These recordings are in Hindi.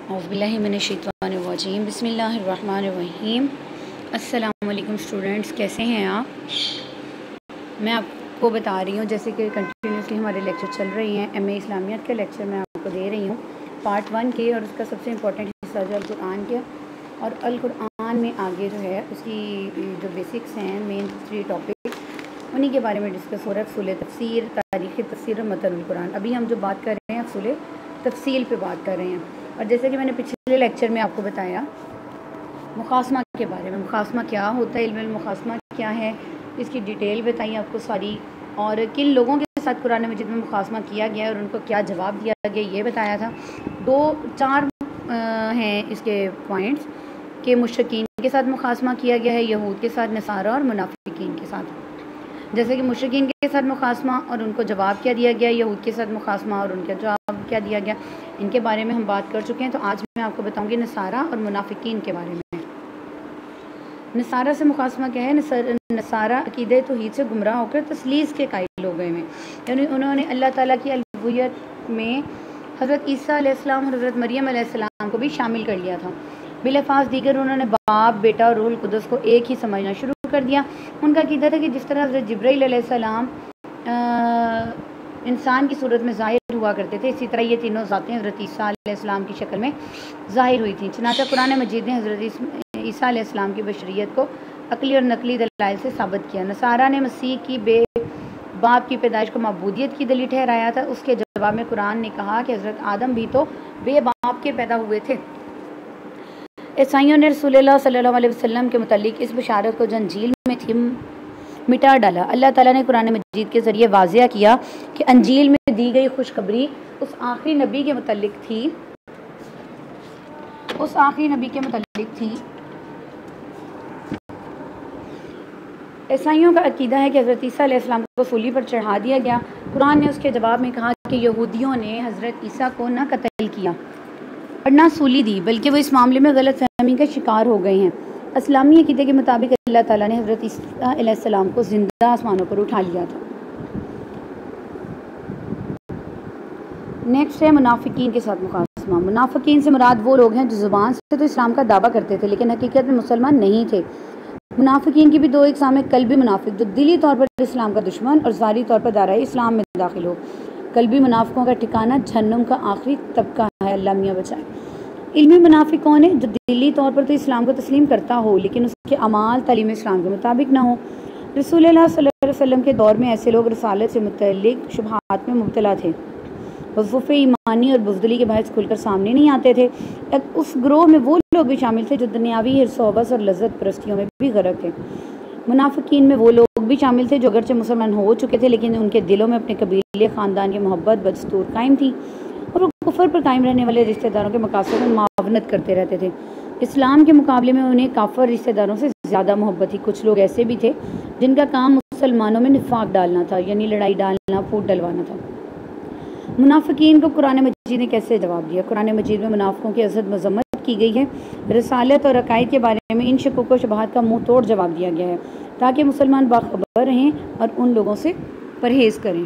औज़ुबिल्लाहि मिनश्शैतानिर्रजीम बिस्मिल्लाहिर्रहमानिर्रहीम। अस्सलाम वालेकुम स्टूडेंट्स, कैसे हैं आप? मैं आपको बता रही हूँ जैसे कि कंटिन्यूसली हमारे लेक्चर चल रही हैं। एमए इस्लामियत के लेक्चर मैं आपको दे रही हूँ पार्ट 1 के, और उसका सबसे इम्पोर्टेंट हिस्सा जो अल कुरान के, और अल कुरान में आगे जो है उसकी जो बेसिक्स हैं, मेन 3 टॉपिक, उन्हीं के बारे में डिस्कस हो रहा है। अफ़्ज़ुल तफ़सीर, तारीख़ तफ़सीर और मतनुल कुरान। अभी हम जो बात कर रहे हैं अफ़्ज़ुल तफ़सील पे बात कर रहे हैं। और जैसे कि मैंने पिछले लेक्चर में आपको बताया मुखासमा के बारे में, मुखासमा क्या होता है, इल्मुल मुखासमा क्या है, इसकी डिटेल बताई आपको सारी, और किन लोगों के साथ कुरान मजीद में मुखासमा किया गया और उनको क्या जवाब दिया गया ये बताया था। 2-4 हैं इसके पॉइंट्स कि मुशरिकीन के साथ मुखासमा किया गया है, यहूद के साथ, नसारा और मुनाफिकीन के साथ। जैसे कि मुशरिकीन के साथ मुखासमा और उनको जवाब क्या दिया गया, यहूद के साथ मुखासमा और उनका जवाब क्या दिया गया, इनके बारे में हम बात कर चुके हैं। तो आज मैं आपको बताऊंगी नसारा और मुनाफिकीन के बारे में। नसारा से मुखासमा क्या है? नसारा अकीदे तौहीद से गुमराह होकर तस्लीस के कायल हो गए हैं, यानी उन्होंने अल्लाह ताला की अलूहियत में हज़रत ईसा अलैहिस्सलाम और हज़रत मरियम अलैहिस्सलाम को भी शामिल कर लिया था। बिलअल्फाज़ दीगर उन्होंने बाप, बेटा और रूहुल कुद्दुस को एक ही समझना शुरू कर दिया। उनका अकीदा था कि जिस तरह हज़रत जिब्राईल अलैहिस्सलाम इंसान की सूरत में ज़ाहिर हुआ करते थे, इसी तरह ये तीनों ज़ातें हज़रत ईसा अलैहिस्सलाम की शक्ल में ज़ाहिर हुई थी। चनाचा कुरान मजीद ने हज़रत ईसा अलैहिस्सलाम की बशरियत को अक़ली और नकली दलाइल से साबित किया। नसारा ने मसीह की बाप की पैदाइश को मबूदियत की दलील ठहराया था। उसके जवाब में कुरान ने कहा कि हज़रत आदम भी तो बेबाप के पैदा हुए थे। ईसाइयों ने रसूलुल्लाह सल्लल्लाहु अलैहि वसल्लम के मुतालिक इस बशारत को जो अंजील में थी मिटा डाला। अल्लाह ताला ने कुरान मजीद के ज़रिए वाज़िया किया कि अंजील में दी गई खुशखबरी उस आखिरी नबी के मुतालिक थी। ईसाइयों का अकीदा है कि हज़रत ईसा अलैहिस्सलाम को सूली पर चढ़ा दिया गया। कुरान ने उसके जवाब में कहा कि यहूदियों ने हज़रत ईसा को न कत्ल किया और ना सूली दी, बल्कि वो इस मामले में गलत फहमी का शिकार हो गए हैं। इस्लामी अकीदे के मुताबिक अल्लाह ताला ने हज़रत ईसा अलैहिस्सलाम को ज़िंदा आसमानों पर उठा लिया था। नेक्स्ट है मुनाफिकीन के साथ मुखासमा। मुनाफिकीन से मुराद वो लोग हैं जो ज़ुबान से तो इस्लाम का दावा करते थे लेकिन हकीकत में मुसलमान नहीं थे। मुनाफिकीन की भी 2 इकसाम है। कल्बी मुनाफिक जो दिली तौर पर इस्लाम का दुश्मन और ज़ाहिरी तौर पर दायरा इस्लाम में दाखिल हो। कल्बी मुनाफिकों का ठिकाना जहन्नुम का आखिरी तबका है, अल्लाह मियाँ बचाए। इल्मी मुनाफिक कौन है? जो दिली तौर पर तो इस्लाम को तस्लीम करता हो लेकिन उसके अमाल तालीम इस्लाम के मुताबिक ना हो। रसूलुल्लाह सल्लल्लाहु अलैहि वसल्लम के दौर में ऐसे लोग रसालत से मुतल्लिक शुबहात में मुब्तला थे। वज़ूफ़ ईमानी और बुज़दिली के बायस खुलकर सामने नहीं आते थे। उस ग्रोह में वो लोग भी शामिल थे जो दुनियावी हिर्स और लज़्ज़त परस्तियों में भी गरक थे। मुनाफिकीन में वो लोग भी शामिल थे जो अगरचे मुसलमान हो चुके थे लेकिन उनके दिलों में अपने कबीले ख़ानदान की मोहब्बत बदस्तूर कायम थी और वो कुफर पर कायम रहने वाले रिश्तेदारों के मकासद में मुआवनत करते रहते थे। इस्लाम के मुकाबले में उन्हें काफिर रिश्तेदारों से ज़्यादा मोहब्बत थी। कुछ लोग ऐसे भी थे जिनका काम मुसलमानों में निफाक डालना था, यानी लड़ाई डालना, फूट डलवाना था। मुनाफिकीन को कुरान मजीद ने कैसे जवाब दिया? कुरान मजीद में मुनाफिकों की इज़्ज़त मज़म्मत की गई है। रिसालत और अकायद के बारे में इन शकों को शुबहात का मुँह तोड़ जवाब दिया गया है ताकि मुसलमान बाखबर रहें और उन लोगों से परहेज़ करें।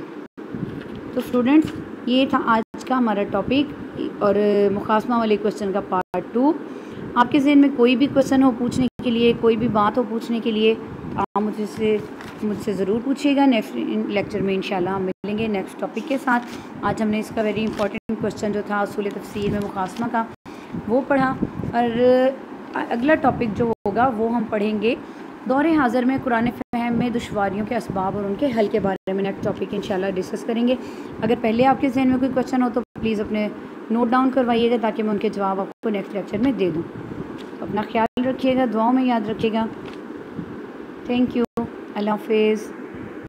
तो स्टूडेंट्स, ये था आज का हमारा टॉपिक और मुखासमा वाले क्वेश्चन का पार्ट 2। आपके ज़हन में कोई भी क्वेश्चन हो पूछने के लिए, कोई भी बात हो पूछने के लिए, आप मुझसे ज़रूर पूछिएगा। नेक्स्ट लेक्चर में इंशाल्लाह हम मिलेंगे नेक्स्ट टॉपिक के साथ। आज हमने इसका वेरी इंपॉर्टेंट क्वेश्चन जो था उसूल तफसीर में मुखासमा का वो पढ़ा, और अगला टॉपिक जो होगा वो हम पढ़ेंगे दौरे हाज़िर में कुरान फ़हम में दुश्वारियों के असबाब और उनके हल के बारे में। नेक्स्ट टॉपिक इंशाल्लाह डिस्कस करेंगे। अगर पहले आपके ज़हन में कोई क्वेश्चन हो तो प्लीज़ अपने नोट डाउन करवाइएगा ताकि मैं उनके जवाब आपको नेक्स्ट लेक्चर में दे दूँ। तो अपना ख्याल रखिएगा, दुआओं में याद रखिएगा। थैंक यू, अल्लाह हाफ़िज़।